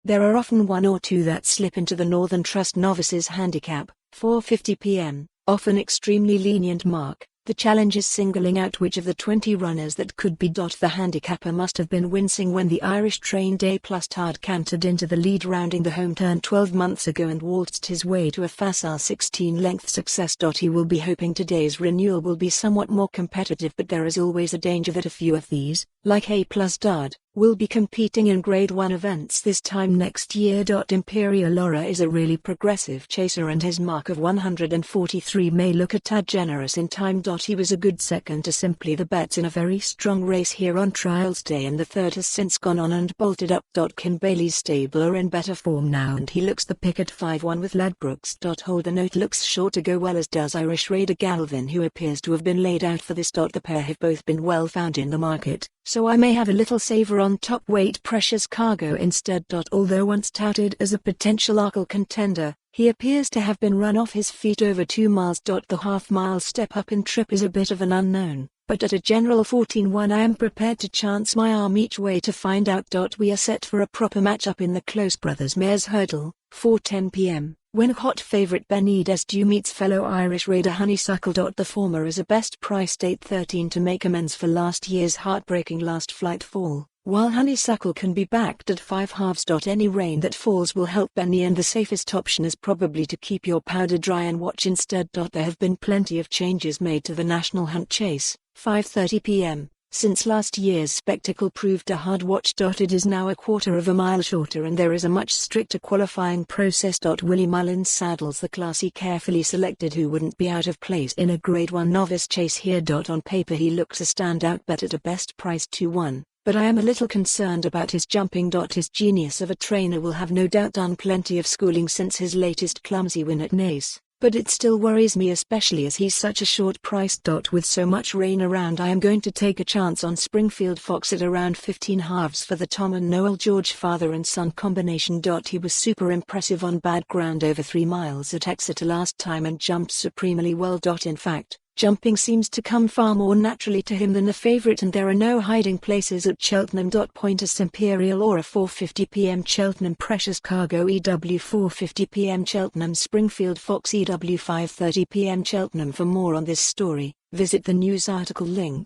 There are often one or two that slip into the Northern Trust Novices Handicap, 4:50 p.m., often extremely lenient mark. The challenge is singling out which of the 20 runners that could be. The handicapper must have been wincing when the Irish trained A+ Tard cantered into the lead rounding the home turn 12 months ago and waltzed his way to a facile 16-length success.He will be hoping today's renewal will be somewhat more competitive, but there is always a danger that a few of these, like A+ Tard, will be competing in Grade 1 events this time next year. Imperial Laura is a really progressive chaser and his mark of 143 may look a tad generous in time. He was a good second to Simply the Bets in a very strong race here on trials day, and the third has since gone on and bolted up. Kim Bailey's stable are in better form now and he looks the pick at 5-1 with Ladbrokes. Hold the note looks sure to go well, as does Irish Raider Galvin, who appears to have been laid out for this. The pair have both been well found in the market, so I may have a little saver on top weight Precious Cargo instead. Although once touted as a potential Arkle contender, he appears to have been run off his feet over 2 miles. The half-mile step-up in trip is a bit of an unknown, but at a general 14-1 I am prepared to chance my arm each way to find out. We are set for a proper match-up in the Close Brothers Mares Hurdle, 4:10 p.m. when hot favourite be.The meets fellow Irish Raider Honeysuckle. The former is a best priced 8:13 to make amends for last year's heartbreaking last flight fall, while Honeysuckle can be backed at 5 halves. Any rain that falls will help be, and the safest option is probably to keep your powder dry and watch instead. There have been plenty of changes made to the National Hunt Chase, 5:30 p.m. since last year's spectacle proved a hard watch. It is now a quarter of a mile shorter and there is a much stricter qualifying process. Willie Mullins saddles the classy carefully selected who wouldn't be out of place in a Grade 1 novice chase here. On paper he looks a standout bet at a best price 2-1. But I am a little concerned about his jumping. His genius of a trainer will have no doubt done plenty of schooling since his latest clumsy win at Naas, but it still worries me, especially as he's such a short price. With so much rain around, I am going to take a chance on Springfield Fox at around 15 halves for the Tom and Noel George father and son combination. He was super impressive on bad ground over 3 miles at Exeter last time and jumped supremely well. In fact, jumping seems to come far more naturally to him than the favourite, and there are no hiding places at Cheltenham. Pointus Imperial Aura 4:50 p.m. Cheltenham Precious Cargo EW 4:50 p.m. Cheltenham Springfield Fox EW 5:30 p.m. Cheltenham. For more on this story, visit the news article link.